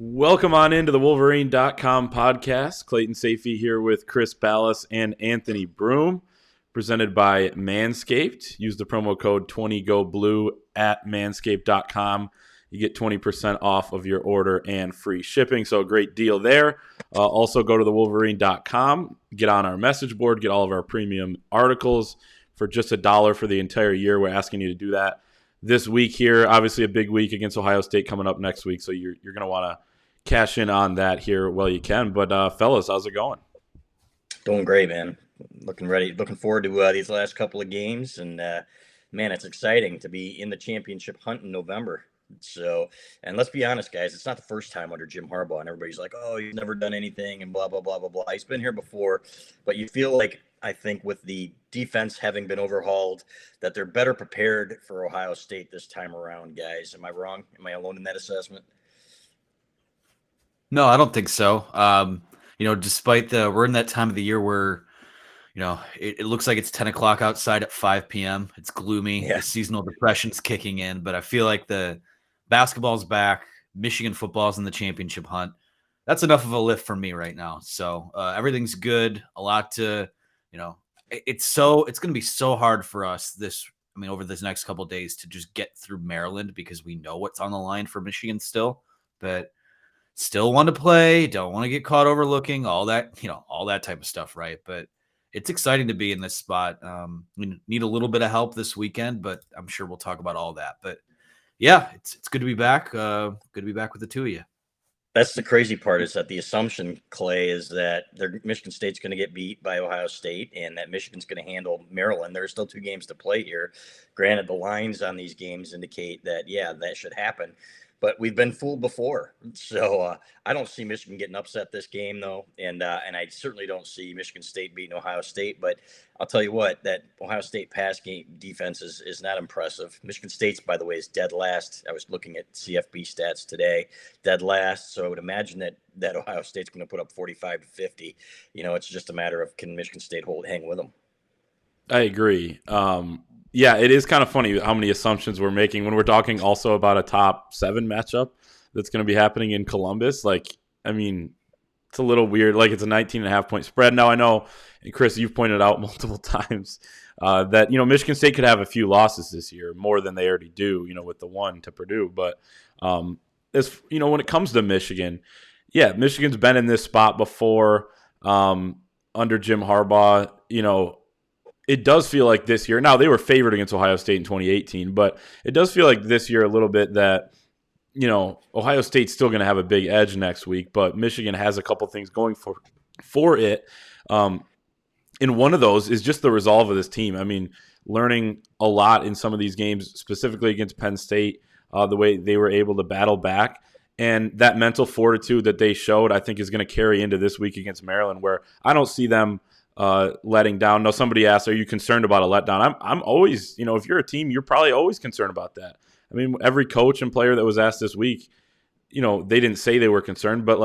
Welcome on into the Wolverine.com podcast. Clayton Sayfie here with Chris Balas and Anthony Broome, presented by Manscaped. Use the promo code 20GoBlue at manscaped.com. You get 20% off of your order and free shipping, so a great deal there. Also, go to the Wolverine.com, get on our message board, get all of our premium articles for just $1 for the entire year. We're asking you to do that this week here. Obviously a big week against Ohio State coming up next week, so you're going to want to cash in on that here while you can. But fellas, how's it going? Doing great, man. Looking forward to these last couple of games, and man, it's exciting to be in the championship hunt in November. So, and let's be honest, guys, it's not the first time under Jim Harbaugh, and everybody's like, "Oh, he's never done anything," and blah blah blah blah blah. He's been here before, but you feel like, I think, with the defense having been overhauled, that they're better prepared for Ohio State this time around, guys. Am I wrong? Am I alone in that assessment? No, I don't think so. Despite we're in that time of the year where, it looks like it's 10 o'clock outside at 5 p.m. It's gloomy. Yeah. The seasonal depression's kicking in, but I feel like the basketball's back. Michigan football's in the championship hunt. That's enough of a lift for me right now. So everything's good. A lot to, it's going to be so hard for us over this next couple of days to just get through Maryland, because we know what's on the line for Michigan still, but still want to play, don't want to get caught overlooking, all that type of stuff, right? But it's exciting to be in this spot. We need a little bit of help this weekend, but I'm sure we'll talk about all that. But yeah, it's good to be back. Good to be back with the two of you. That's the crazy part, is that the assumption, Clay, is that Michigan State's going to get beat by Ohio State and that Michigan's going to handle Maryland. There are still 2 games to play here. Granted, the lines on these games indicate that, yeah, that should happen. But we've been fooled before. So I don't see Michigan getting upset this game, though. And I certainly don't see Michigan State beating Ohio State. But I'll tell you what, that Ohio State pass game defense is not impressive. Michigan State's, by the way, is dead last. I was looking at CFB stats today, dead last. So I would imagine that Ohio State's going to put up 45 to 50. It's just a matter of, can Michigan State hang with them? I agree. Yeah, it is kind of funny how many assumptions we're making when we're talking also about a top 7 matchup that's going to be happening in Columbus. It's a little weird. It's a 19.5-point spread. Now, I know, and Chris, you've pointed out multiple times that, Michigan State could have a few losses this year, more than they already do, with the one to Purdue. But, when it comes to Michigan, yeah, Michigan's been in this spot before under Jim Harbaugh. It does feel like this year. Now, they were favored against Ohio State in 2018, but it does feel like this year a little bit that, Ohio State's still going to have a big edge next week, but Michigan has a couple things going for it. And one of those is just the resolve of this team. Learning a lot in some of these games, specifically against Penn State, the way they were able to battle back. And that mental fortitude that they showed, I think, is going to carry into this week against Maryland, where I don't see them letting down. No, somebody asked, are you concerned about a letdown? I'm always, if you're a team, you're probably always concerned about that. Every coach and player that was asked this week, they didn't say they were concerned, but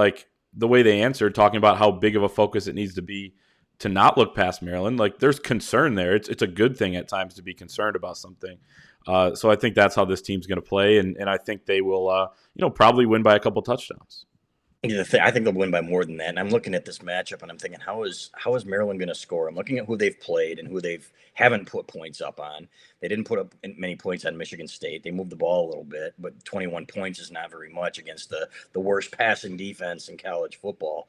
the way they answered, talking about how big of a focus it needs to be to not look past Maryland, there's concern there. It's a good thing at times to be concerned about something. So I think that's how this team's going to play, and I think they will, probably win by a couple touchdowns. I think they'll win by more than that. And I'm looking at this matchup and I'm thinking, how is Maryland going to score? I'm looking at who they've played and who haven't put points up on. They didn't put up many points on Michigan State. They moved the ball a little bit, but 21 points is not very much against the worst passing defense in college football.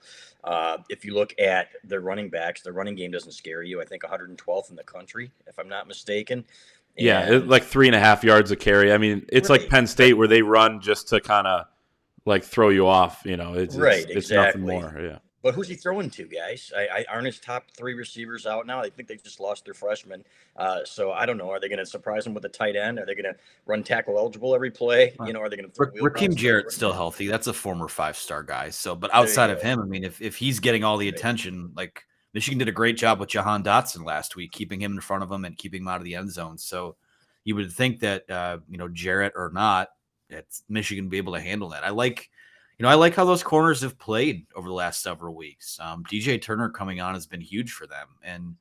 If you look at their running backs, their running game doesn't scare you. I think 112th in the country, if I'm not mistaken. Yeah, 3.5 yards a carry. It's right. Like Penn State, where they run just to kind of throw you off, it's exactly. Nothing more. Yeah. But who's he throwing to, guys? Aren't his top 3 receivers out now? I think they just lost their freshman. So I don't know. Are they going to surprise him with a tight end? Are they going to run tackle eligible every play? Are they going to throw Raheem Jarrett's still healthy. That's a former 5-star guy. So, but outside of him, if he's getting all the attention, Michigan did a great job with Jahan Dotson last week, keeping him in front of him and keeping him out of the end zone. So you would think that, Jarrett or not, it's Michigan be able to handle that. I like how those corners have played over the last several weeks. DJ Turner coming on has been huge for them, and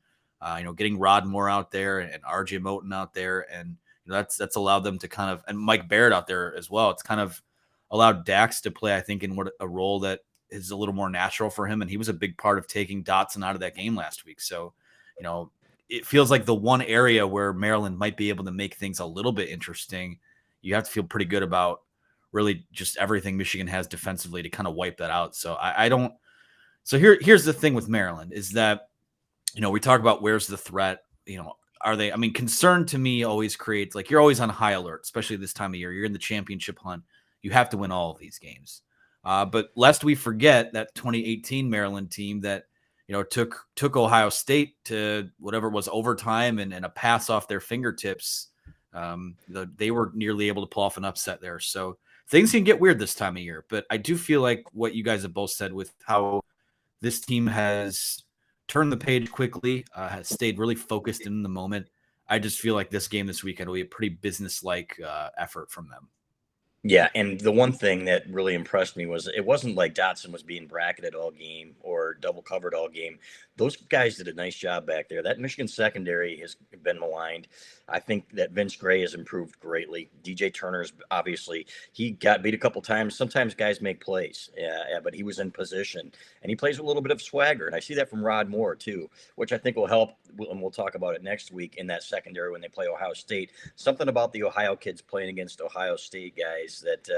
getting Rod Moore out there and RJ Moten out there, and that's allowed them to kind of, and Mike Barrett out there as well. It's kind of allowed Dax to play, I think, in a role that is a little more natural for him. And he was a big part of taking Dotson out of that game last week. So, it feels like the one area where Maryland might be able to make things a little bit interesting. You have to feel pretty good about really just everything Michigan has defensively to kind of wipe that out. So I don't. So here's the thing with Maryland is that, we talk about where's the threat. Are they? I mean, concern to me always creates like you're always on high alert, especially this time of year. You're in the championship hunt. You have to win all of these games. But lest we forget that 2018 Maryland team that took Ohio State to whatever it was overtime and a pass off their fingertips. They were nearly able to pull off an upset there. So things can get weird this time of year. But I do feel like what you guys have both said with how this team has turned the page quickly, has stayed really focused in the moment. I just feel like this game this weekend will be a pretty business-like effort from them. Yeah, and the one thing that really impressed me was it wasn't like Dotson was being bracketed all game or double covered all game. Those guys did a nice job back there. That Michigan secondary has been maligned. I think that Vince Gray has improved greatly. DJ Turner's obviously, he got beat a couple times. Sometimes guys make plays, but he was in position, and he plays with a little bit of swagger. And I see that from Rod Moore too, which I think will help, and we'll talk about it next week in that secondary when they play Ohio State. Something about the Ohio kids playing against Ohio State guys that,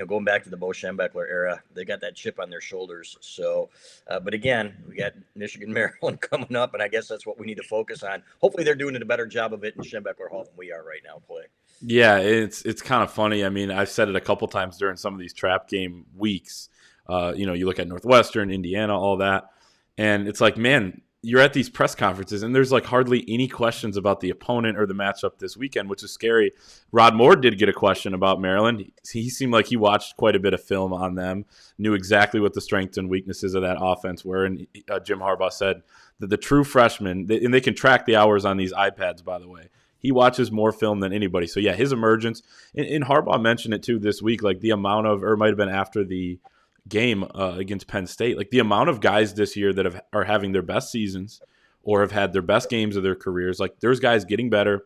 going back to the Bo Schembechler era, they got that chip on their shoulders. So, but again, we got Michigan, Maryland coming up, and I guess that's what we need to focus on. Hopefully they're doing a better job of it in Schembechler Hall than we are right now, Clay. Yeah, it's kind of funny. I mean, I've said it a couple times during some of these trap game weeks. You look at Northwestern, Indiana, all that, and it's like, man, you're at these press conferences and there's like hardly any questions about the opponent or the matchup this weekend, which is scary. Rod Moore did get a question about Maryland. He seemed like he watched quite a bit of film on them, knew exactly what the strengths and weaknesses of that offense were. And Jim Harbaugh said that the true freshmen, and they can track the hours on these iPads, by the way, he watches more film than anybody. So yeah, his emergence, and Harbaugh mentioned it too this week, like the amount of, or it might have been after the game against Penn State, like the amount of guys this year that are having their best seasons or have had their best games of their careers. Like there's guys getting better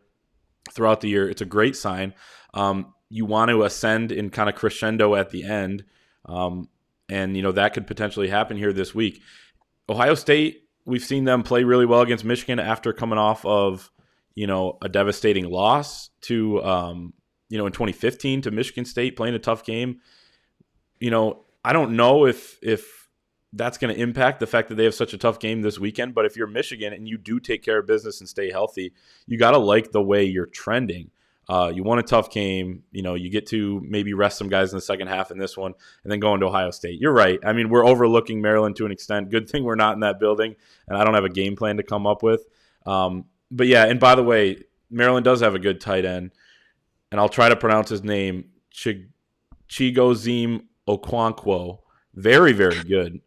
throughout the year. It's a great sign. You want to ascend in kind of crescendo at the end. And that could potentially happen here this week. Ohio State, we've seen them play really well against Michigan after coming off of, a devastating loss to, in 2015 to Michigan State, playing a tough game. I don't know if that's going to impact the fact that they have such a tough game this weekend. But if you're Michigan and you do take care of business and stay healthy, you got to like the way you're trending. You won a tough game. You get to maybe rest some guys in the second half in this one and then go into Ohio State. You're right. I mean, we're overlooking Maryland to an extent. Good thing we're not in that building, and I don't have a game plan to come up with. But yeah, and by the way, Maryland does have a good tight end, and I'll try to pronounce his name, Chigoziem Okonkwo. Very, very good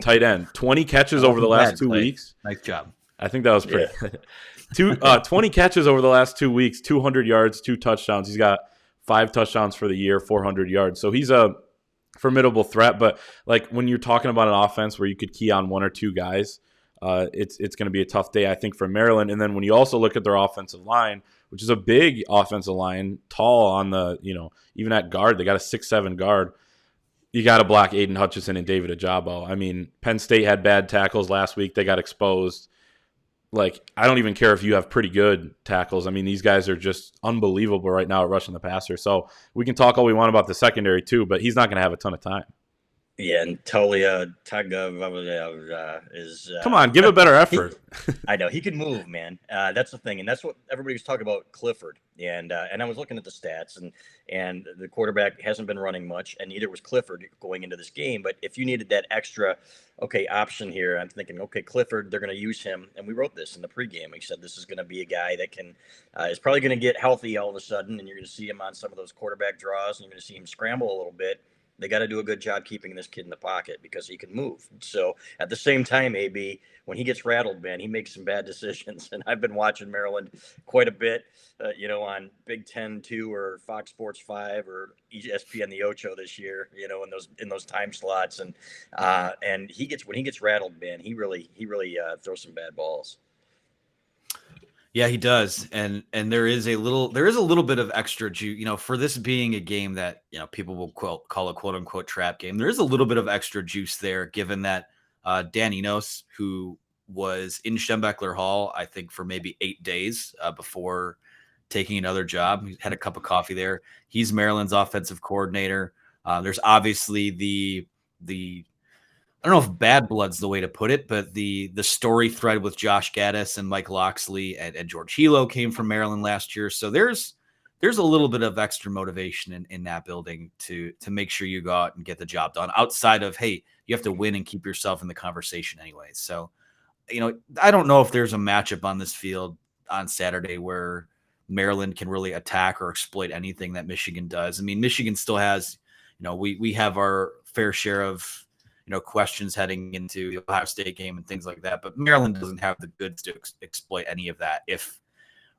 tight end. 20 catches over the last 2 weeks. Nice job. I think that was pretty good. 20 catches over the last 2 weeks, 200 yards, 2 touchdowns. He's got 5 touchdowns for the year, 400 yards. So he's a formidable threat. But like when you're talking about an offense where you could key on 1 or 2 guys, it's going to be a tough day, I think, for Maryland. And then when you also look at their offensive line, which is a big offensive line, tall on the, even at guard, they got a 6'7" guard. You got to block Aiden Hutchinson and David Ajabo. I mean, Penn State had bad tackles last week. They got exposed. Like, I don't even care if you have pretty good tackles. I mean, these guys are just unbelievable right now at rushing the passer. So we can talk all we want about the secondary too, but he's not going to have a ton of time. Yeah, and Tolia Tagovailoa is. Come on, give a better effort. I know he can move, man. That's the thing, and that's what everybody was talking about Clifford. And I was looking at the stats, and the quarterback hasn't been running much, and neither was Clifford going into this game. But if you needed that extra, option here, I'm thinking, Clifford, they're going to use him, and we wrote this in the pregame. We said this is going to be a guy that can is probably going to get healthy all of a sudden, and you're going to see him on some of those quarterback draws, and you're going to see him scramble a little bit. They got to do a good job keeping this kid in the pocket because he can move. So at the same time, AB, when he gets rattled, man, he makes some bad decisions. And I've been watching Maryland quite a bit, on Big Ten 2 or Fox Sports 5 or ESPN the Ocho this year, in those time slots. And when he gets rattled, man, he really throws some bad balls. Yeah, he does, and there is a little bit of extra juice, for this being a game that people will call a quote unquote trap game. There is a little bit of extra juice there, given that Dan Enos, who was in Schembechler Hall, I think for maybe 8 days before taking another job, he had a cup of coffee there. He's Maryland's offensive coordinator. There's obviously the I don't know if bad blood's the way to put it, but the story thread with Josh Gaddis and Mike Loxley and George Hilo came from Maryland last year. So there's a little bit of extra motivation in that building to make sure you go out and get the job done outside of, hey, you have to win and keep yourself in the conversation anyway. So, I don't know if there's a matchup on this field on Saturday where Maryland can really attack or exploit anything that Michigan does. I mean, Michigan still has, we have our fair share of questions heading into the Ohio State game and things like that. But Maryland doesn't have the goods to exploit any of that. If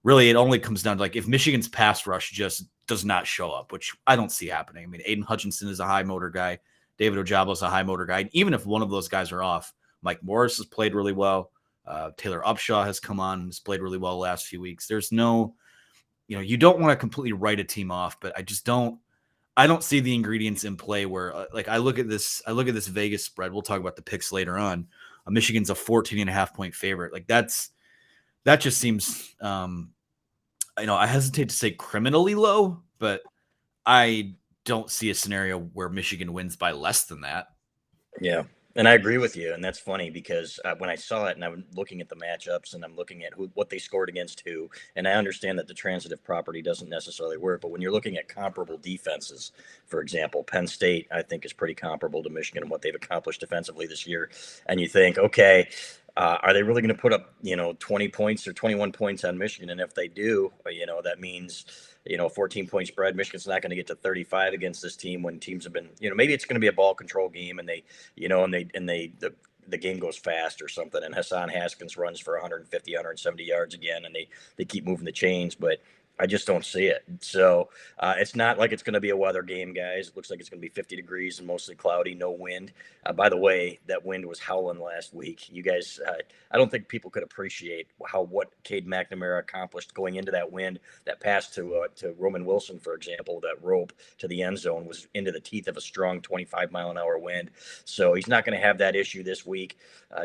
really it only comes down to if Michigan's pass rush just does not show up, which I don't see happening. I mean, Aiden Hutchinson is a high motor guy. David Ojabo is a high motor guy. And even if one of those guys are off, Mike Morris has played really well. Taylor Upshaw has come on and has played really well the last few weeks. There's no, you don't want to completely write a team off, but I don't see the ingredients in play where I look at this Vegas spread. We'll talk about the picks later on. Michigan's a 14.5-point favorite. That just seems, I hesitate to say criminally low, but I don't see a scenario where Michigan wins by less than that. Yeah. And I agree with you. And that's funny because when I saw it and I'm looking at the matchups and I'm looking at what they scored against who, and I understand that the transitive property doesn't necessarily work. But when you're looking at comparable defenses, for example, Penn State, I think is pretty comparable to Michigan and what they've accomplished defensively this year. And you think, okay, are they really going to put up, 20 points or 21 points on Michigan? And if they do, that means, 14-point spread. Michigan's not going to get to 35 against this team when teams have been, maybe it's going to be a ball control game and the game goes fast or something. And Hassan Haskins runs for 150, 170 yards again, and they keep moving the chains, but I just don't see it. So it's not like it's going to be a weather game, guys. It looks like it's going to be 50 degrees and mostly cloudy, no wind. By the way, that wind was howling last week. You guys, I don't think people could appreciate what Cade McNamara accomplished going into that wind. That pass to Roman Wilson, for example, that rope to the end zone was into the teeth of a strong 25-mile-an-hour wind. So he's not going to have that issue this week.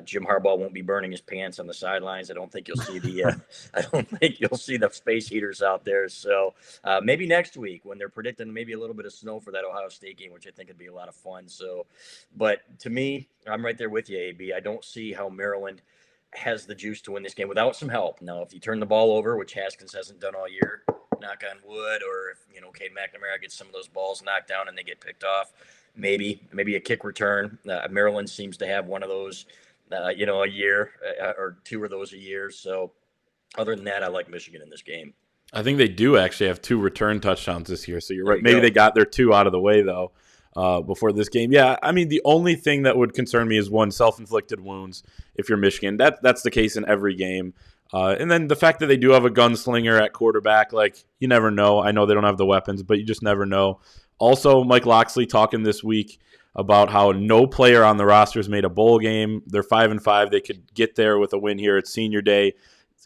Jim Harbaugh won't be burning his pants on the sidelines. I don't think you'll see the space heaters out there. So maybe next week when they're predicting maybe a little bit of snow for that Ohio State game, which I think would be a lot of fun. So, but to me, I'm right there with you, AB. I don't see how Maryland has the juice to win this game without some help. Now, if you turn the ball over, which Haskins hasn't done all year, knock on wood, or if Cade McNamara gets some of those balls knocked down and they get picked off, maybe a kick return. Maryland seems to have one of those, a year or two of those a year. So other than that, I like Michigan in this game. I think they do actually have 2 return touchdowns this year. So you're right. Maybe they got their 2 out of the way, though, before this game. Yeah, I mean, the only thing that would concern me is one, self-inflicted wounds if you're Michigan. That's the case in every game. And then the fact that they do have a gunslinger at quarterback, you never know. I know they don't have the weapons, but you just never know. Also, Mike Loxley talking this week about how no player on the roster has made a bowl game. They're 5-5. They could get there with a win here at Senior Day.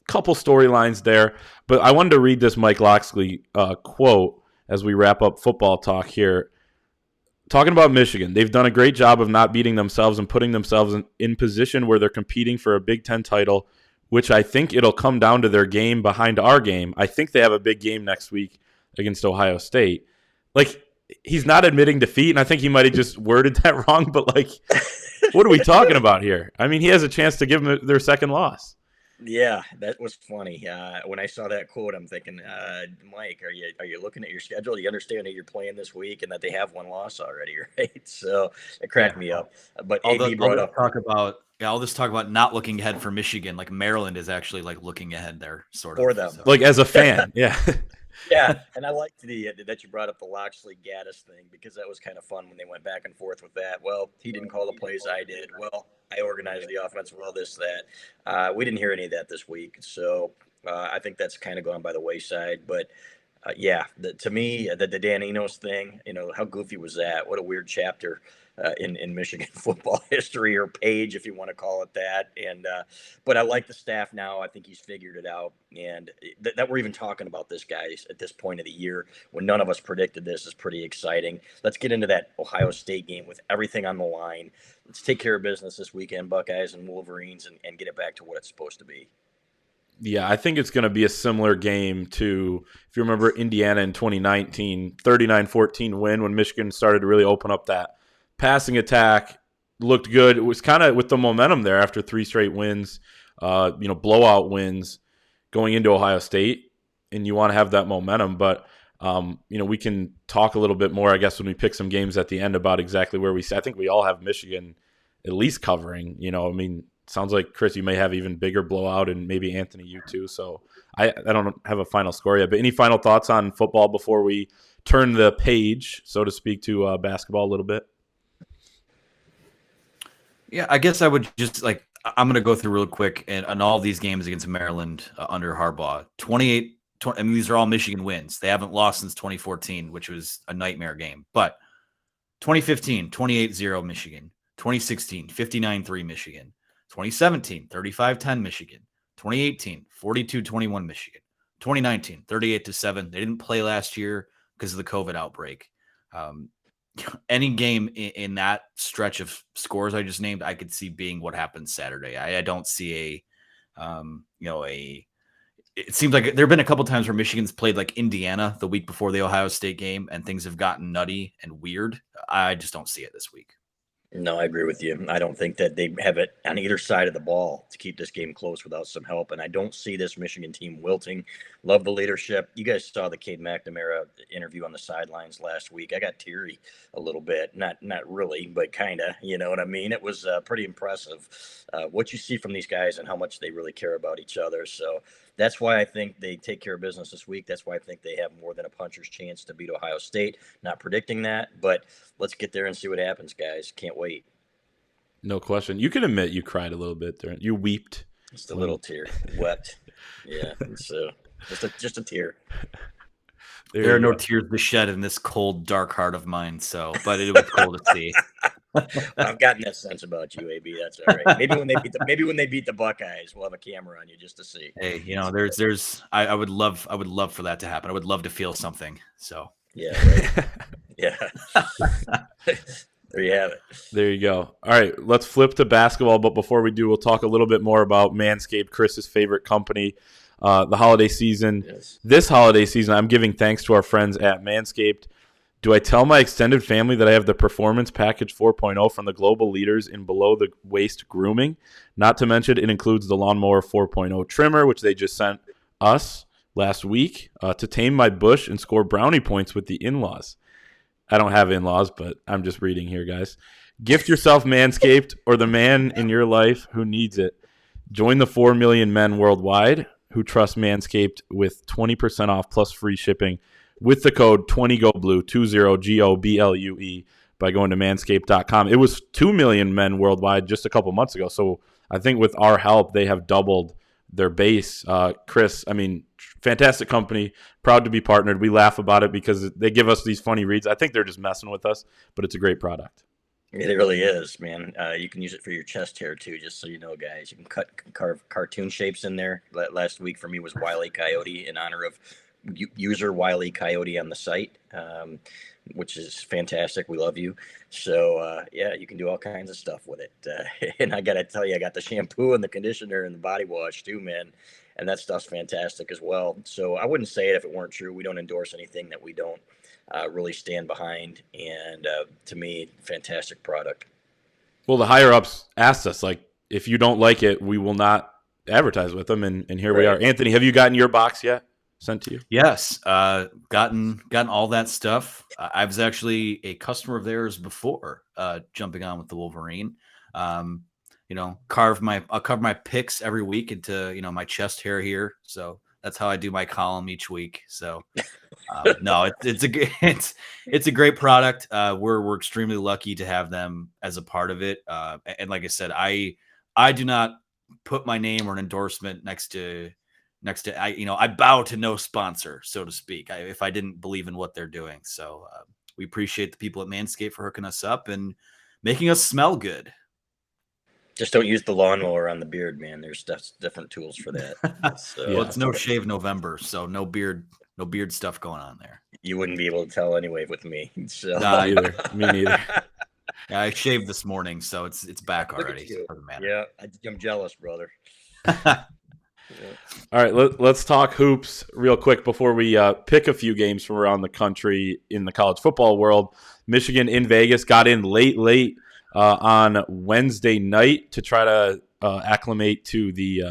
Couple storylines there, but I wanted to read this Mike Loxley quote as we wrap up football talk here. Talking about Michigan, they've done a great job of not beating themselves and putting themselves in position where they're competing for a Big Ten title, which I think it'll come down to their game behind our game. I think they have a big game next week against Ohio State. He's not admitting defeat, and I think he might have just worded that wrong, but what are we talking about here? I mean, he has a chance to give them their second loss. Yeah, that was funny. When I saw that quote, I'm thinking, Mike, are you looking at your schedule? Do you understand that you're playing this week and that they have one loss already, right? So it cracked me up. But AB brought up all this talk about not looking ahead for Michigan. Maryland is actually looking ahead there, sort of. For them, so. As a fan, yeah. Yeah, and I liked that you brought up the Loxley Gaddis thing because that was kind of fun when they went back and forth with that. Well, he didn't call the plays, I did. Well, I organized the offense. Well, that. We didn't hear any of that this week, so I think that's kind of gone by the wayside. But To me, the Dan Enos thing, how goofy was that? What a weird chapter in Michigan football history, or page, if you want to call it that. And but I like the staff now. I think he's figured it out, and that we're even talking about this, guys, at this point of the year when none of us predicted this is pretty exciting. Let's get into that Ohio State game with everything on the line. Let's take care of business this weekend, Buckeyes and Wolverines, and get it back to what it's supposed to be. Yeah, I think it's going to be a similar game to, if you remember, Indiana in 2019, 39-14 win when Michigan started to really open up that passing attack. Looked good. It was kind of with the momentum there after 3 straight wins, blowout wins going into Ohio State, and you want to have that momentum. But, we can talk a little bit more, I guess, when we pick some games at the end about exactly where I think we all have Michigan at least covering, sounds like, Chris, you may have even bigger blowout, and maybe Anthony, you too. So I don't have a final score yet. But any final thoughts on football before we turn the page, so to speak, to basketball a little bit? Yeah, I guess I would just I'm going to go through real quick and all these games against Maryland under Harbaugh. 28, these are all Michigan wins. They haven't lost since 2014, which was a nightmare game. But 2015, 28-0 Michigan. 2016, 59-3 Michigan. 2017, 35-10 Michigan. 2018, 42-21 Michigan. 2019, 38-7. They didn't play last year because of the COVID outbreak. Any game in that stretch of scores I just named, I could see being what happens Saturday. I don't see it seems like there have been a couple times where Michigan's played like Indiana the week before the Ohio State game and things have gotten nutty and weird. I just don't see it this week. No, I agree with you. I don't think that they have it on either side of the ball to keep this game close without some help. And I don't see this Michigan team wilting. Love the leadership. You guys saw the Cade McNamara interview on the sidelines last week. I got teary a little bit. Not really, but kind of, you know what I mean? It was pretty impressive what you see from these guys and how much they really care about each other. So that's why I think they take care of business this week. That's why I think they have more than a puncher's chance to beat Ohio State. Not predicting that, but let's get there and see what happens, guys. Can't wait. No question. You can admit you cried a little bit there. You wept. Just a little tear. Wept. Yeah. So just a tear. There are no tears to shed in this cold, dark heart of mine. But it was cool to see. I've gotten that sense about you, AB. That's all right. Maybe when they beat the Buckeyes, we'll have a camera on you just to see. Hey, I would love for that to happen. I would love to feel something. So yeah, right. Yeah. There you have it. There you go. All right, let's flip to basketball. But before we do, we'll talk a little bit more about Manscaped, Chris's favorite company. The holiday season. Yes. This holiday season, I'm giving thanks to our friends at Manscaped. Do I tell my extended family that I have the Performance Package 4.0 from the global leaders in below-the-waist grooming? Not to mention, it includes the Lawnmower 4.0 trimmer, which they just sent us last week to tame my bush and score brownie points with the in-laws. I don't have in-laws, but I'm just reading here, guys. Gift yourself Manscaped or the man in your life who needs it. Join the 4 million men worldwide who trust Manscaped with 20% off plus free shipping with the code 20GOBLUE, 20GOBLUE, by going to manscaped.com. It was 2 million men worldwide just a couple months ago. So I think with our help, they have doubled their base. Chris, fantastic company, proud to be partnered. We laugh about it because they give us these funny reads. I think they're just messing with us, but it's a great product. It really is, man. You can use it for your chest hair too, just so you know, guys. You can carve cartoon shapes in there. Last week for me was Wile E. Coyote in honor of user Wile E. Coyote on the site, which is fantastic. We love you. So yeah, you can do all kinds of stuff with it. And I gotta tell you, I got the shampoo and the conditioner and the body wash too, man. And that stuff's fantastic as well. So I wouldn't say it if it weren't true. We don't endorse anything that we don't really stand behind. And to me, fantastic product. Well, the higher ups asked us, if you don't like it, we will not advertise with them. And here we are. Anthony, have you gotten your box yet sent to you? Yes. Gotten all that stuff. I was actually a customer of theirs before jumping on with the Wolverine. I'll carve my picks every week into, my chest hair here. So that's how I do my column each week. So no, it's a great product. We're extremely lucky to have them as a part of it. And like I said, I do not put my name or an endorsement next to next to I bow to no sponsor, so to speak, if I didn't believe in what they're doing. So we appreciate the people at Manscaped for hooking us up and making us smell good. Just don't use the lawnmower on the beard, man. There's different tools for that. Well, it's no shave November, so no beard stuff going on there. You wouldn't be able to tell anyway with me. So. Me neither. Yeah, I shaved this morning, so it's back already. So it doesn't matter. Yeah, I'm jealous, brother. All right, let's talk hoops real quick before we pick a few games from around the country in the college football world. Michigan in Vegas got in late on Wednesday night to try to acclimate to the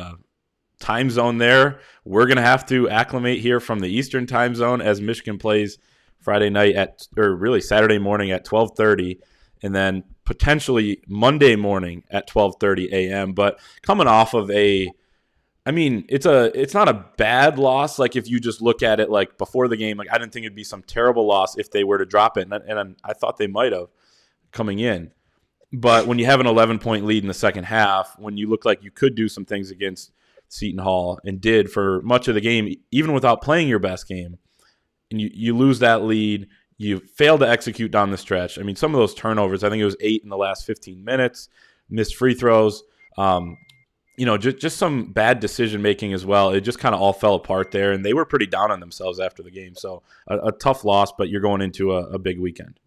time zone there. We're going to have to acclimate here from the Eastern time zone as Michigan plays Saturday morning at 12:30, and then potentially Monday morning at 12:30 a.m. But coming off of it's not a bad loss. Like if you just look at it like before the game, like I didn't think it'd be some terrible loss if they were to drop it, and I thought they might have coming in. But when you have an 11-point lead in the second half, when you look like you could do some things against Seton Hall and did for much of the game, even without playing your best game, and you lose that lead, you fail to execute down the stretch. I mean, some of those turnovers, I think it was 8 in the last 15 minutes, missed free throws, just some bad decision-making as well. It just kind of all fell apart there, and they were pretty down on themselves after the game. So a tough loss, but you're going into a big weekend.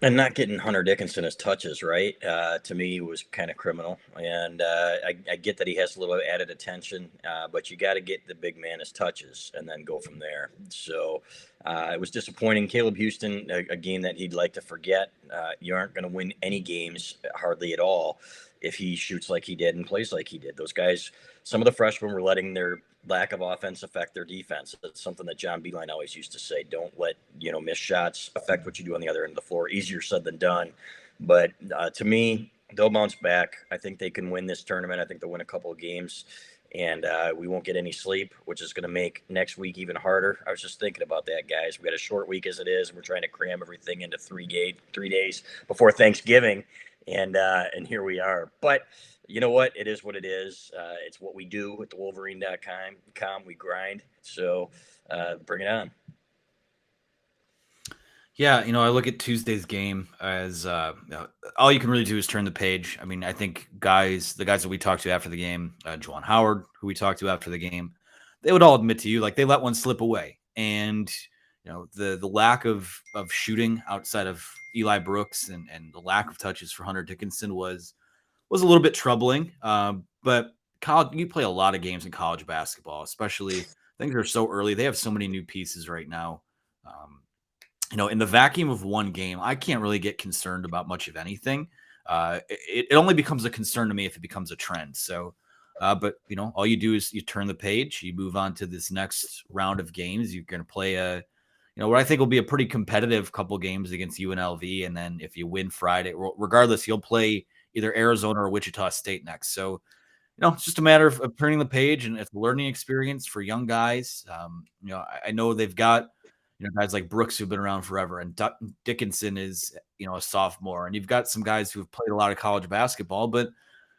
And not getting Hunter Dickinson his touches, right, to me was kind of criminal. And I get that he has a little added attention, but you got to get the big man his touches and then go from there. So it was disappointing. Caleb Houston, a game that he'd like to forget. You aren't going to win any games hardly at all if he shoots like he did and plays like he did. Those guys, some of the freshmen were letting their lack of offense affect their defense. That's something that John Beilein always used to say. Don't let missed shots affect what you do on the other end of the floor. Easier said than done. But to me, they'll bounce back. I think they can win this tournament. I think they'll win a couple of games, and we won't get any sleep, which is going to make next week even harder. I was just thinking about that, guys. We got a short week as it is. We're trying to cram everything into 3 days before Thanksgiving, and here we are. But you know what? It is what it is. It's what we do at the Wolverine.com. We grind. So bring it on. Yeah, I look at Tuesday's game as all you can really do is turn the page. I mean, I think the guys that we talked to after the game, Juwan Howard, who we talked to after the game, they would all admit to you, like they let one slip away. And, the lack of shooting outside of Eli Brooks and the lack of touches for Hunter Dickinson was a little bit troubling. But you play a lot of games in college basketball, especially things are so early. They have so many new pieces right now. In the vacuum of one game, I can't really get concerned about much of anything. It only becomes a concern to me if it becomes a trend. So, but all you do is you turn the page, you move on to this next round of games. You're going to play what I think will be a pretty competitive couple games against UNLV. And then if you win Friday, regardless, you'll play either Arizona or Wichita State next. So, it's just a matter of turning the page, and it's a learning experience for young guys. I know they've got, guys like Brooks who've been around forever, and Dickinson is, a sophomore, and you've got some guys who've played a lot of college basketball, but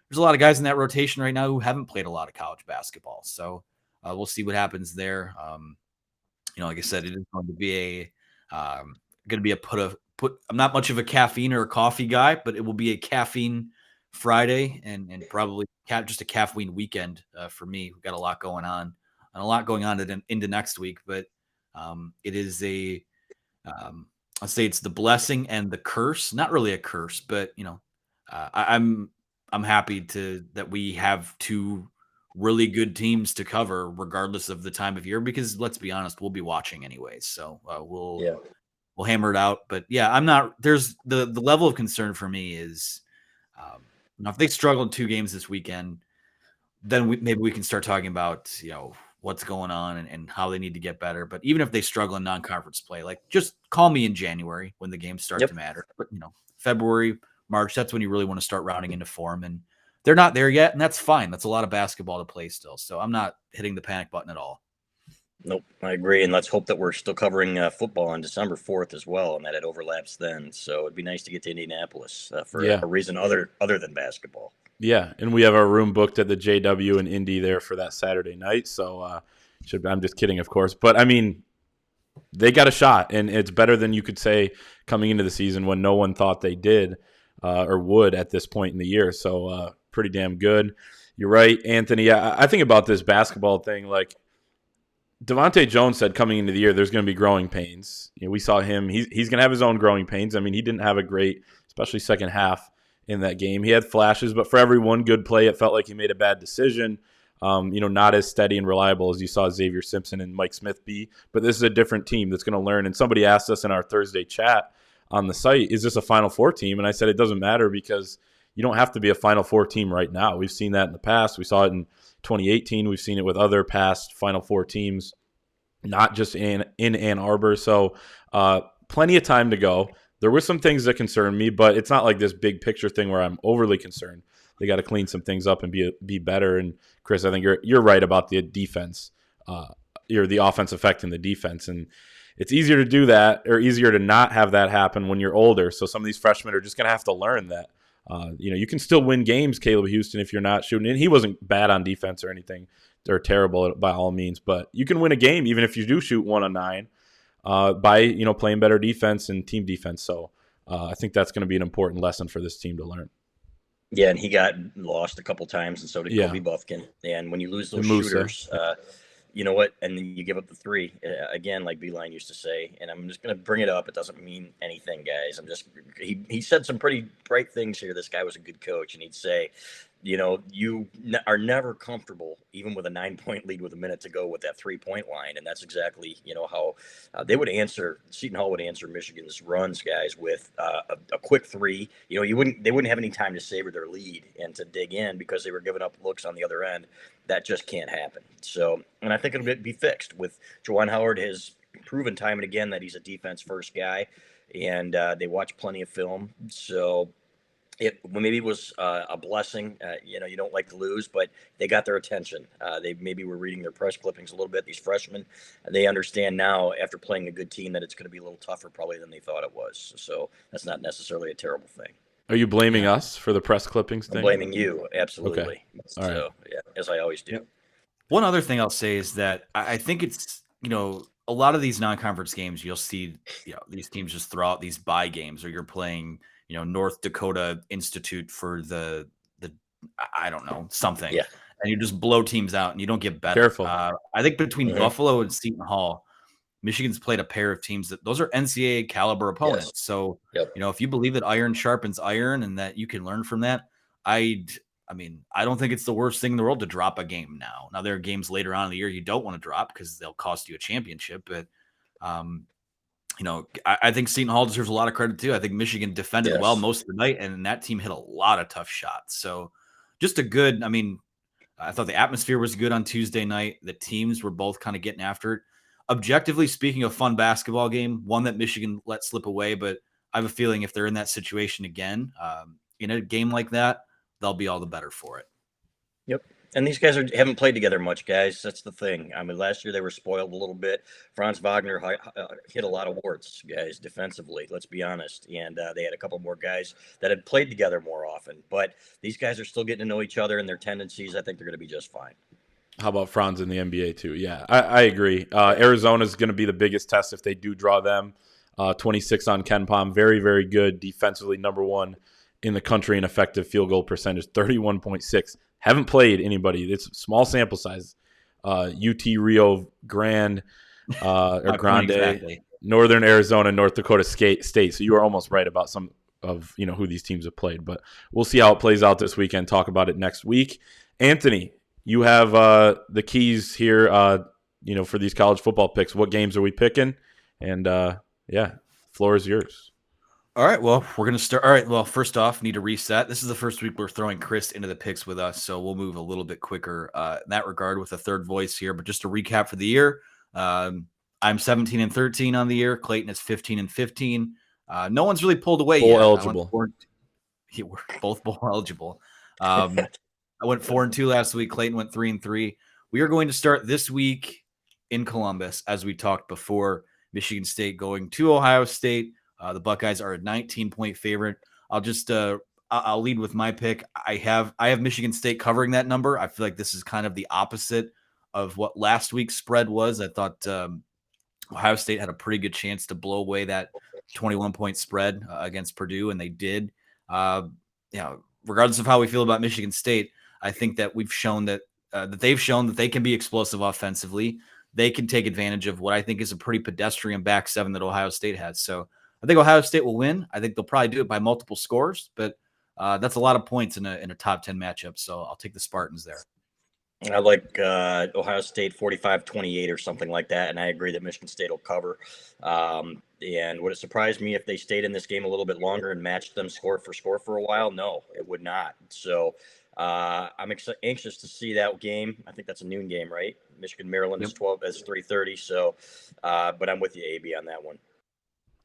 there's a lot of guys in that rotation right now who haven't played a lot of college basketball. So we'll see what happens there. Like I said, it is going to be I'm not much of a caffeine or a coffee guy, but it will be a caffeine Friday and probably just a caffeine weekend for me. We've got a lot going on into next week, but it is I'll say it's the blessing and the curse, not really a curse, but I'm happy that we have 2 really good teams to cover regardless of the time of year, because let's be honest, we'll be watching anyways. So we'll hammer it out. But yeah, there's the level of concern for me is if they struggle in 2 games this weekend, then maybe we can start talking about, what's going on and how they need to get better. But even if they struggle in non-conference play, like just call me in January when the games start to matter. But February, March, that's when you really want to start rounding into form, and they're not there yet, and that's fine. That's a lot of basketball to play still. So I'm not hitting the panic button at all. Nope, I agree. And let's hope that we're still covering football on December 4th as well, and that it overlaps then. So it'd be nice to get to Indianapolis for a reason other than basketball. Yeah, and we have our room booked at the JW in Indy there for that Saturday night. So I'm just kidding, of course. But I mean, they got a shot, and it's better than you could say coming into the season when no one thought they did or would at this point in the year. So pretty damn good. You're right, Anthony. I think about this basketball thing. Like Devontae Jones said coming into the year, there's going to be growing pains. We saw him. He's going to have his own growing pains. I mean, he didn't have a great, especially second half in that game. He had flashes, but for every one good play, it felt like he made a bad decision. Not as steady and reliable as you saw Xavier Simpson and Mike Smith be. But this is a different team that's going to learn. And somebody asked us in our Thursday chat on the site, is this a Final Four team? And I said it doesn't matter because you don't have to be a Final Four team right now. We've seen that in the past. We saw it in 2018. We've seen it with other past Final Four teams, not just in Ann Arbor. So plenty of time to go. There were some things that concern me, but it's not like this big picture thing where I'm overly concerned. They got to clean some things up and be better. And Chris, I think you're right about the defense, the offense affecting the defense, and it's easier to do that or easier to not have that happen when you're older. So some of these freshmen are just going to have to learn that. You can still win games, Caleb Houston, if you're not shooting. And he wasn't bad on defense or anything. They're terrible by all means, but you can win a game even if you do shoot 1 on 9 by playing better defense and team defense. So I think that's going to be an important lesson for this team to learn. Yeah, and he got lost a couple times, and so did Kobe Buffkin. And when you lose those shooters, you know what? And then you give up the three again, like Beeline used to say. And I'm just going to bring it up. It doesn't mean anything, guys. He said some pretty bright things here. This guy was a good coach, and he'd say, you are never comfortable, even with a 9-point lead with a minute to go, with that 3-point line. And that's exactly, how they would answer. Seton Hall would answer Michigan's runs, guys, with a quick three. They wouldn't have any time to savor their lead and to dig in because they were giving up looks on the other end. That just can't happen. So, and I think it'll be fixed with Juwan Howard has proven time and again that he's a defense first guy, and they watch plenty of film. So it maybe was a blessing. You don't like to lose, but they got their attention. They maybe were reading their press clippings a little bit, these freshmen. They understand now after playing a good team that it's going to be a little tougher probably than they thought it was. So that's not necessarily a terrible thing. Are you blaming us for the press clippings thing? I'm blaming you, absolutely. Okay. All right. So, yeah, as I always do. Yeah. One other thing I'll say is that I think it's, a lot of these non-conference games, you'll see, these teams just throw out these bye games, or you're playing, North Dakota Institute for the I don't know, something. Yeah. And you just blow teams out and you don't get better. Careful. I think between Buffalo and Seton Hall, Michigan's played a pair of teams those are NCAA caliber opponents. Yes. So, if you believe that iron sharpens iron and that you can learn from that, I don't think it's the worst thing in the world to drop a game now. Now, there are games later on in the year you don't want to drop because they'll cost you a championship. But, I think Seton Hall deserves a lot of credit too. I think Michigan defended well most of the night, and that team hit a lot of tough shots. So just I thought the atmosphere was good on Tuesday night. The teams were both kind of getting after it. Objectively speaking, a fun basketball game, one that Michigan let slip away. But I have a feeling if they're in that situation again, in a game like that, they'll be all the better for it. Yep. And these guys haven't played together much, guys. That's the thing. I mean, last year they were spoiled a little bit. Franz Wagner hit a lot of warts, guys, defensively, let's be honest. And they had a couple more guys that had played together more often. But these guys are still getting to know each other and their tendencies. I think they're going to be just fine. How about Franz in the NBA too? Yeah, I agree. Arizona's going to be the biggest test if they do draw them. 26 on Ken Pom. Very, very good defensively. Number 1 in the country in effective field goal percentage, 31.6. Haven't played anybody. It's small sample size. UT Rio Grande, or Grande, exactly. Northern Arizona, North Dakota State. So you are almost right about some of who these teams have played. But we'll see how it plays out this weekend. Talk about it next week. Anthony, you have the keys here, for these college football picks. What games are we picking? And, floor is yours. All right, well, we're going to start. All right, well, first off, need to reset. This is the first week we're throwing Chris into the picks with us, so we'll move a little bit quicker in that regard with a third voice here. But just to recap for the year, I'm 17-13 on the year. Clayton is 15-15. No one's really pulled away yet. Eligible. We're both bowl eligible. I went 4-2 last week. Clayton went 3-3. We are going to start this week in Columbus, as we talked before. Michigan State going to Ohio State. The Buckeyes are a 19-point favorite. I'll lead with my pick. I have Michigan State covering that number. I feel like this is kind of the opposite of what last week's spread was. I thought Ohio State had a pretty good chance to blow away that 21-point spread against Purdue, and they did. Regardless of how we feel about Michigan State, I think that we've shown that they've shown that they can be explosive offensively. They can take advantage of what I think is a pretty pedestrian back seven that Ohio State has. So I think Ohio State will win. I think they'll probably do it by multiple scores, but that's a lot of points in a top 10 matchup. So I'll take the Spartans there. I like Ohio State 45-28 or something like that, and I agree that Michigan State will cover. And would it surprise me if they stayed in this game a little bit longer and matched them score for a while? No, it would not. So I'm anxious to see that game. I think that's a noon game, right? Michigan Maryland is 3:30. So, but I'm with you, AB, on that one.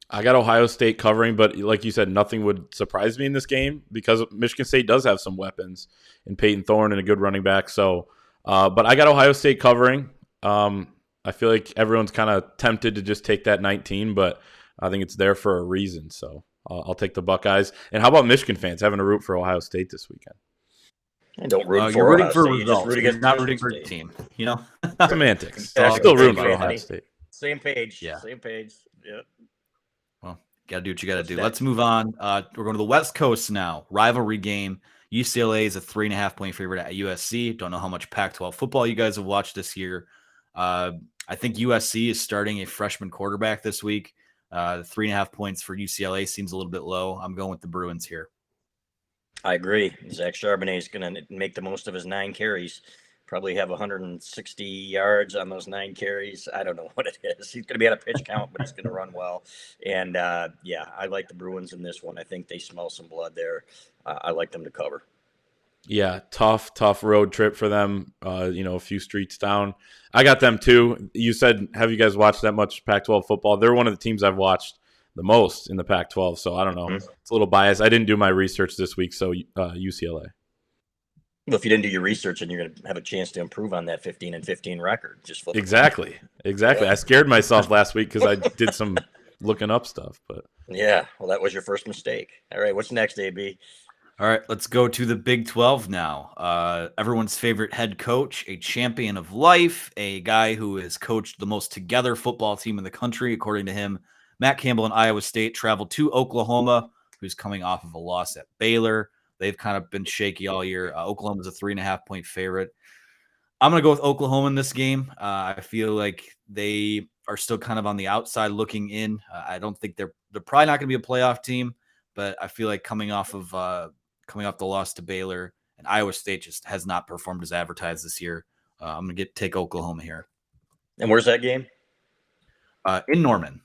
I got Ohio State covering, but like you said, nothing would surprise me in this game because Michigan State does have some weapons in Peyton Thorne and a good running back. So, but I got Ohio State covering. I feel like everyone's kind of tempted to just take that 19, but I think it's there for a reason. So I'll take the Buckeyes. And how about Michigan fans having to root for Ohio State this weekend? And don't root for you're rooting Ohio for State. results. You're not rooting for the team. You know, Semantics. Yeah, I'm still rooting for Ohio State. Same page. Yeah. Same page. Yeah. Well, got to do what you got to do. Let's move on. We're going to the West Coast now. Rivalry game. UCLA is a 3.5-point favorite at USC. Don't know how much Pac-12 football you guys have watched this year. I think USC is starting a freshman quarterback this week. 3.5 points for UCLA seems a little bit low. I'm going with the Bruins here. I agree. Zach Charbonnet is going to make the most of his 9 carries. Probably have 160 yards on those 9 carries. I don't know what it is. He's going to be on a pitch count, but he's going to run well. And, I like the Bruins in this one. I think they smell some blood there. I like them to cover. Yeah, tough road trip for them, a few streets down. I got them too. You said, have you guys watched that much Pac-12 football? They're one of the teams I've watched the most in the Pac-12, so I don't know. Mm-hmm. It's a little biased. I didn't do my research this week, so UCLA. Well, if you didn't do your research, and you're going to have a chance to improve on that 15-15 record. Just flip Exactly. Yeah. I scared myself last week because I did some looking up stuff. But yeah, well, that was your first mistake. All right, what's next, AB? All right, let's go to the Big 12 now. Everyone's favorite head coach, a champion of life, a guy who has coached the most together football team in the country, according to him. Matt Campbell and Iowa State traveled to Oklahoma, who's coming off of a loss at Baylor. They've kind of been shaky all year. Oklahoma's a 3.5-point favorite. I'm going to go with Oklahoma in this game. I feel like they are still kind of on the outside looking in. I don't think they're probably not going to be a playoff team, but I feel like coming off the loss to Baylor, and Iowa State just has not performed as advertised this year. I'm going to take Oklahoma here. And where's that game? In Norman.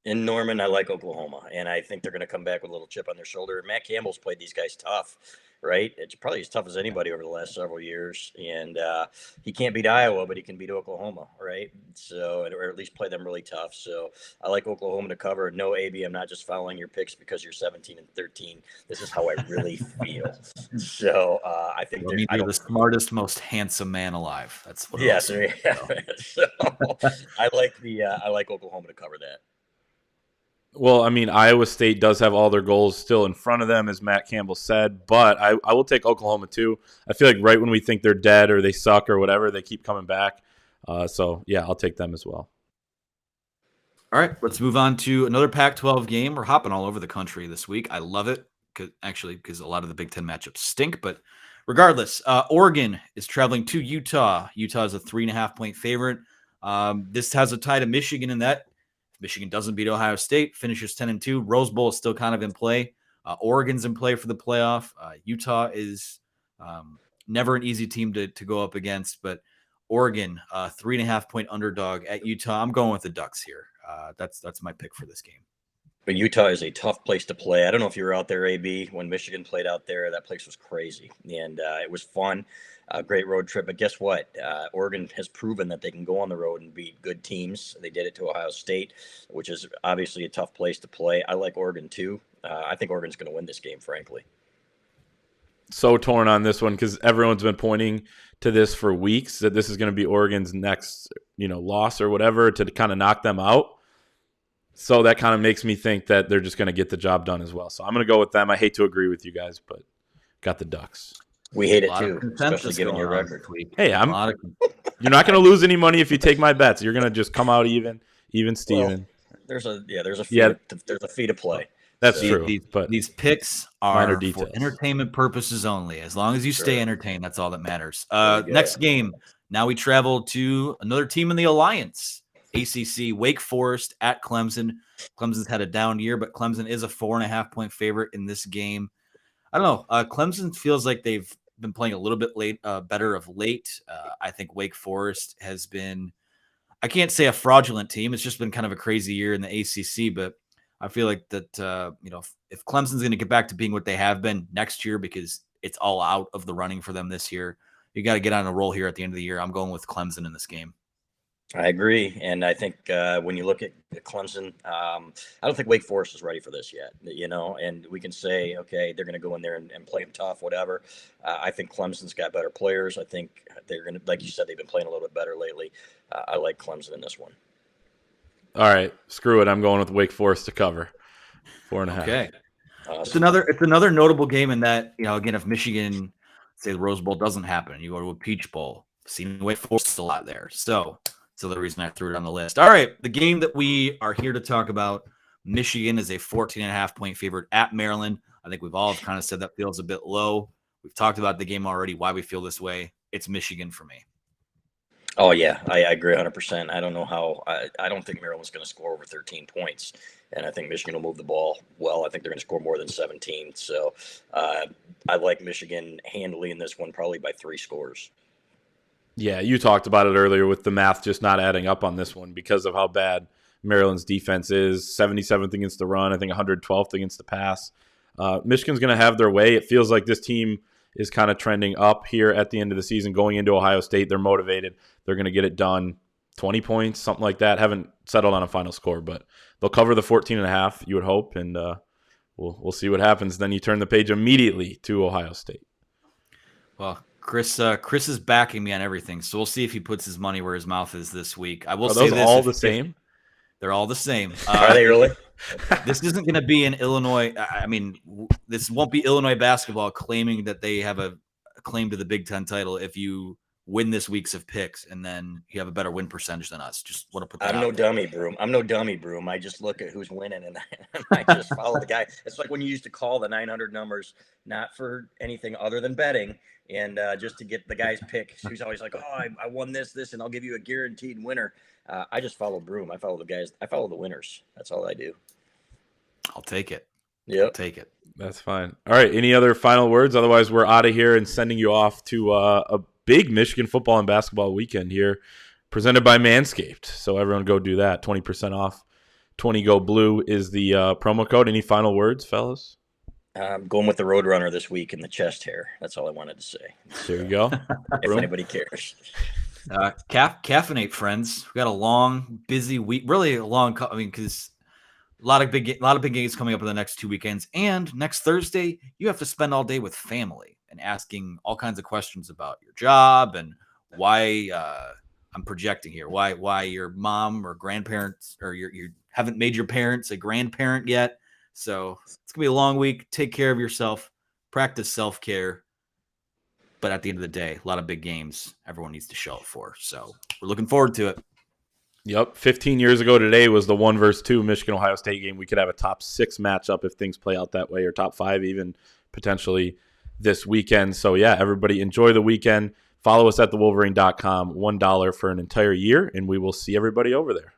In Norman, I like Oklahoma, and I think they're going to come back with a little chip on their shoulder. Matt Campbell's played these guys tough, right? It's probably as tough as anybody over the last several years, and he can't beat Iowa, but he can beat Oklahoma, right? So, or at least play them really tough. So I like Oklahoma to cover. No, AB, I'm not just following your picks because you're 17-13. This is how I really feel. So I think you're the smartest, most handsome man alive. That's what. Yes, yeah. So I like Oklahoma to cover that. Well, I mean, Iowa State does have all their goals still in front of them, as Matt Campbell said, but I will take Oklahoma too. I feel like right when we think they're dead or they suck or whatever, they keep coming back. So, yeah, I'll take them as well. All right, let's move on to another Pac-12 game. We're hopping all over the country this week. I love it, because a lot of the Big Ten matchups stink. But regardless, Oregon is traveling to Utah. Utah is a 3.5-point favorite. This has a tie to Michigan in that. Michigan doesn't beat Ohio State, finishes 10-2. Rose Bowl is still kind of in play. Oregon's in play for the playoff. Utah is never an easy team to go up against, but Oregon, 3.5-point underdog at Utah. I'm going with the Ducks here. That's my pick for this game. But Utah is a tough place to play. I don't know if you were out there, AB, when Michigan played out there. That place was crazy, and it was fun. A great road trip. But guess what? Oregon has proven that they can go on the road and beat good teams. They did it to Ohio State, which is obviously a tough place to play. I like Oregon too. I think Oregon's going to win this game, frankly. So torn on this one because everyone's been pointing to this for weeks, that this is going to be Oregon's next, loss or whatever to kind of knock them out. So that kind of makes me think that they're just going to get the job done as well. So I'm going to go with them. I hate to agree with you guys, but got the Ducks. We hate A it lot of too, especially consensus given going your on record. this week. Hey, A lot of you're not going to lose any money if you take my bets. You're going to just come out even Steven. Well, there's a fee Yeah. there's a fee to play. That's So, true. But these picks minor are for details. entertainment purposes only. As long as you stay Sure. entertained, that's all that matters. There we go. Next game. Now we travel to another team in the Alliance, ACC, Wake Forest at Clemson. Clemson's had a down year, but Clemson is a 4.5-point favorite in this game. I don't know. Clemson feels like they've been playing a little bit better of late. I think Wake Forest has been, I can't say a fraudulent team. It's just been kind of a crazy year in the ACC, but I feel like that, if Clemson's going to get back to being what they have been next year, because it's all out of the running for them this year, you got to get on a roll here at the end of the year. I'm going with Clemson in this game. I agree, and I think when you look at Clemson, I don't think Wake Forest is ready for this yet. And we can say, okay, they're going to go in there and play them tough, whatever. I think Clemson's got better players. I think they're going to, like you said, they've been playing a little bit better lately. I like Clemson in this one. All right, screw it. I'm going with Wake Forest to cover 4.5. Okay, Awesome. it's another notable game in that, again, if Michigan, say the Rose Bowl doesn't happen, you go to a Peach Bowl, seen Wake Forest a lot there. So the reason I threw it on the list. All right, the game that we are here to talk about, Michigan is a 14.5-point favorite at Maryland. I think we've all kind of said that feels a bit low. We've talked about the game already, why we feel this way. It's Michigan for me. Oh, yeah, I agree 100%. I don't know how – I don't think Maryland's going to score over 13 points, and I think Michigan will move the ball well. I think they're going to score more than 17. So I like Michigan handily in this one, probably by 3 scores. Yeah, you talked about it earlier with the math just not adding up on this one because of how bad Maryland's defense is. 77th against the run, I think 112th against the pass. Michigan's going to have their way. It feels like this team is kind of trending up here at the end of the season. Going into Ohio State, they're motivated. They're going to get it done. 20 points, something like that. Haven't settled on a final score, but they'll cover the 14.5, you would hope, and we'll see what happens. Then you turn the page immediately to Ohio State. Well, Chris is backing me on everything, so we'll see if he puts his money where his mouth is this week. I will say those this: all the same? They're all the same. Are they really? This isn't going to be in Illinois. I mean, this won't be Illinois basketball claiming that they have a claim to the Big Ten title if you win this week's of picks and then you have a better win percentage than us. Just want to put that I'm out no there. dummy, Broome. I'm no dummy, Broome. I just look at who's winning and I just follow the guy. It's like when you used to call the 900 numbers, not for anything other than betting, and just to get the guy's pick. He's always like, oh, I won this, and I'll give you a guaranteed winner. I just follow Broome. I follow the guys. I follow the winners. That's all I do. I'll take it. Yep. I'll take it. That's fine. All right, any other final words? Otherwise, we're out of here and sending you off to a big Michigan football and basketball weekend here presented by Manscaped. So everyone go do that. 20% off. 20 Go Blue is the promo code. Any final words, fellas? I'm going with the Roadrunner this week in the chest hair. That's all I wanted to say. There you go. If anybody cares. Caffeinate, friends. We got a long, busy week. Really a long. Because a lot of big games coming up in the next 2 weekends, and next Thursday you have to spend all day with family and asking all kinds of questions about your job and why. I'm projecting here. Why your mom or grandparents or you haven't made your parents a grandparent yet. So it's gonna be a long week. Take care of yourself. Practice self-care. But at the end of the day, a lot of big games everyone needs to show up for. So we're looking forward to it. Yep. 15 years ago today was the 1 versus 2 Michigan-Ohio State game. We could have a top 6 matchup if things play out that way, or top 5 even potentially this weekend. So, yeah, everybody enjoy the weekend. Follow us at thewolverine.com, $1 for an entire year, and we will see everybody over there.